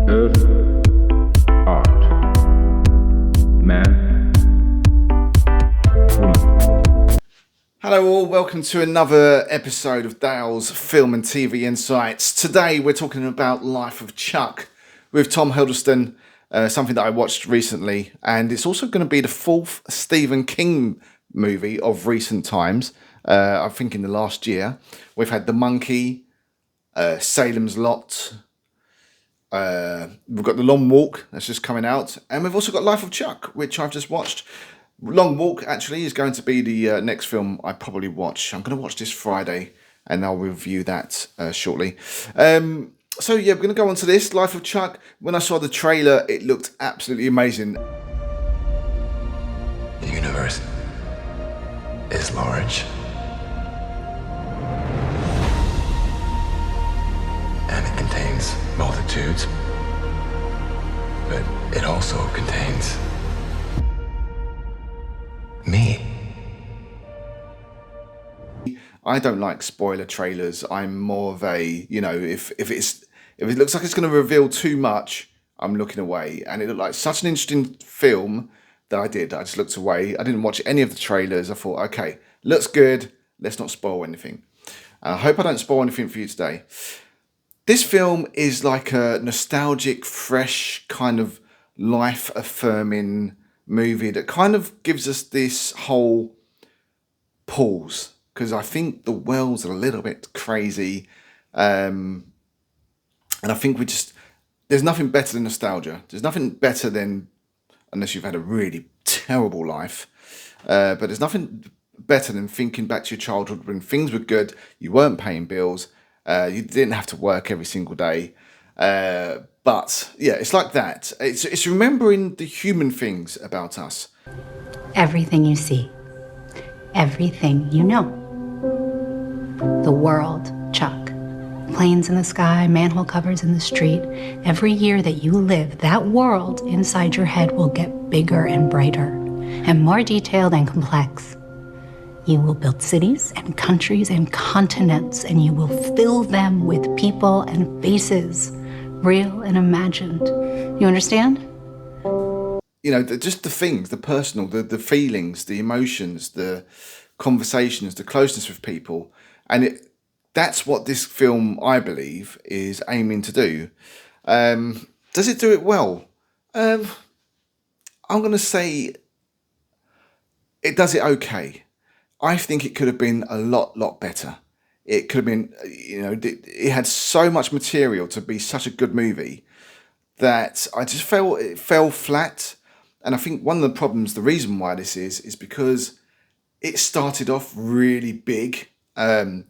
Earth, art, man, woman. Hello all, welcome to another episode of Dale's Film and TV Insights. Today we're talking about Life of Chuck with Tom Hiddleston, something that I watched recently, and it's also going to be the fourth Stephen King movie of recent times. I think in the last year. We've had The Monkey, Salem's Lot, we've got The Long Walk that's just coming out, and we've also got Life of Chuck, which I've just watched. Long Walk actually is going to be the next film I probably watch. I'm going to watch this Friday and I'll review that shortly. So yeah, we're going to go on to this, Life of Chuck. When I saw the trailer, it looked absolutely amazing. The universe is large. And it contains multitudes. But it also contains me. I don't like spoiler trailers. I'm more of a, if it looks like it's going to reveal too much, I'm looking away. And it looked like such an interesting film that I just looked away. I didn't watch any of the trailers. I thought, okay, looks good. Let's not spoil anything. I hope I don't spoil anything for you today. This film is like a nostalgic, fresh, kind of life-affirming movie that kind of gives us this whole pause, because I think the world's a little bit crazy, and I think there's nothing better than nostalgia. There's nothing better than, unless you've had a really terrible life, but there's nothing better than thinking back to your childhood when things were good, you weren't paying bills, you didn't have to work every single day. But yeah, it's like that. It's remembering the human things about us. Everything you see, everything you know. The world, Chuck. Planes in the sky, manhole covers in the street. Every year that you live, that world inside your head will get bigger and brighter and more detailed and complex. You will build cities and countries and continents, and you will fill them with people and faces, real and imagined. You understand? Just the things, the personal, the feelings, the emotions, the conversations, the closeness with people. And that's what this film, I believe, is aiming to do. Does it do it well? I'm going to say it does it okay. I think it could have been a lot better. It could have been, it had so much material to be such a good movie that I just felt it fell flat. And I think one of the problems, the reason why this is because it started off really big, really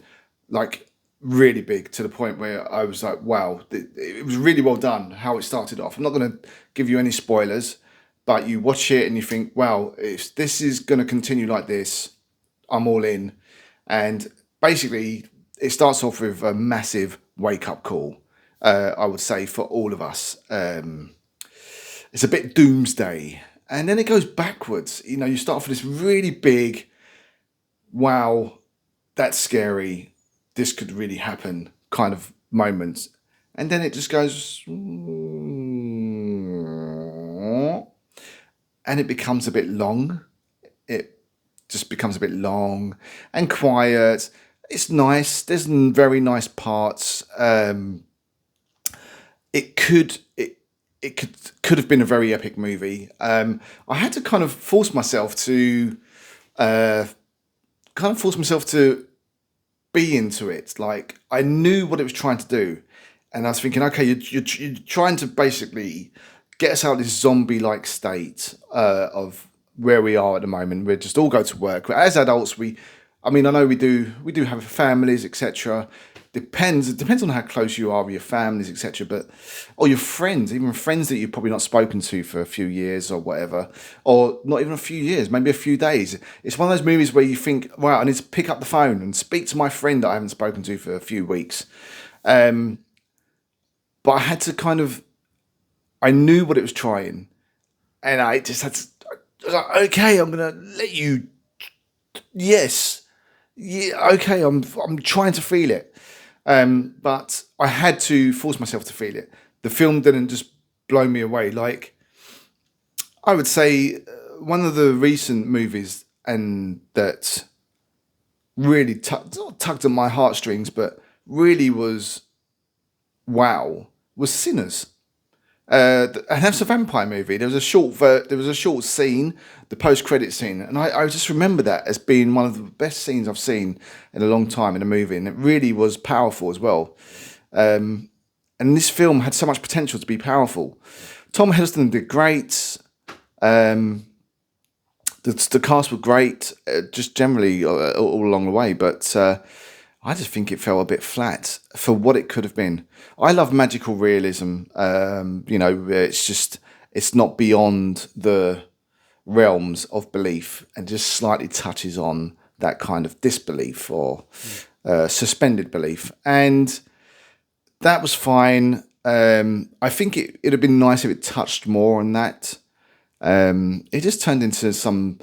big, to the point where I was like, wow, it was really well done how it started off. I'm not going to give you any spoilers, but you watch it and you think, wow, if this is going to continue like this, I'm all in. And basically, it starts off with a massive wake-up call, I would say, for all of us. It's a bit doomsday. And then it goes backwards. You start off with this really big, wow, that's scary, this could really happen kind of moments. And then it just goes, and it becomes a bit long. It just becomes a bit long and quiet. It's nice. There's very nice parts. It could have been a very epic movie. I had to kind of force myself to be into it. Like, I knew what it was trying to do, and I was thinking, okay, you're trying to basically get us out of this zombie-like state of where we are at the moment. We just all go to work. As adults, I know we do have families, etc. It depends on how close you are with your families, etc. Or your friends, even friends that you've probably not spoken to for a few years or whatever, or not even a few years, maybe a few days. It's one of those movies where you think, wow, I need to pick up the phone and speak to my friend that I haven't spoken to for a few weeks. But I had to I knew what it was trying, and I just had to. I was like, okay, I'm gonna let you. Yes, yeah, okay. I'm trying to feel it, but I had to force myself to feel it. the film didn't just blow me away. Like, I would say one of the recent movies and that really tugged at my heartstrings, but really was wow, was Sinners. And that's a vampire movie. There was a short scene, the post-credit scene, and I just remember that as being one of the best scenes I've seen in a long time in a movie, and it really was powerful as well. And this film had so much potential to be powerful. Tom Hiddleston did great. The cast were great, just generally all along the way, but I just think it fell a bit flat for what it could have been. I love magical realism. It's not beyond the realms of belief and just slightly touches on that kind of disbelief or suspended belief. And that was fine. I think it'd have been nice if it touched more on that. It just turned into some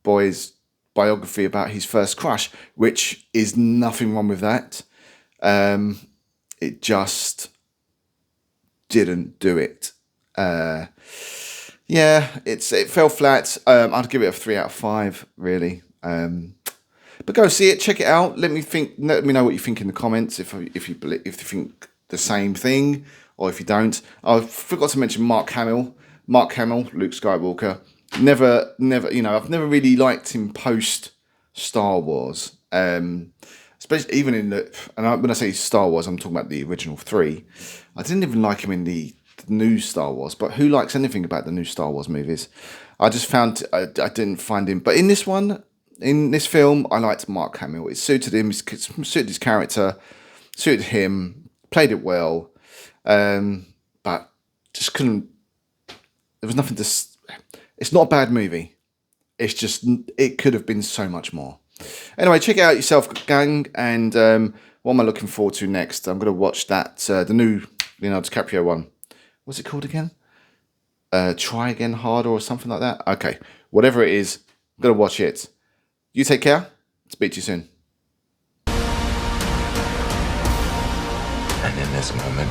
boy's biography about his first crush, which is nothing wrong with that. It just didn't do it. It fell flat. I'd give it a 3 out of 5, really. But go see it, check it out. Let me know what you think in the comments if you think the same thing or if you don't. I forgot to mention Mark Hamill, Luke Skywalker. Never, I've never really liked him post Star Wars. Especially even in when I say Star Wars, I'm talking about the original 3. I didn't even like him in the new Star Wars, but who likes anything about the new Star Wars movies? I just found I didn't find him. But in this film, I liked Mark Hamill. It suited him, suited his character, suited him, played it well, but just couldn't. There was nothing to. It's not a bad movie. It's just it could have been so much more. Anyway, check it out yourself, gang. And what am I looking forward to next? I'm going to watch that the new Leonardo DiCaprio one. What's it called again? Try Again Harder or something like that. Okay, whatever it is, I'm going to watch it. You take care. Speak to you soon. And in this moment,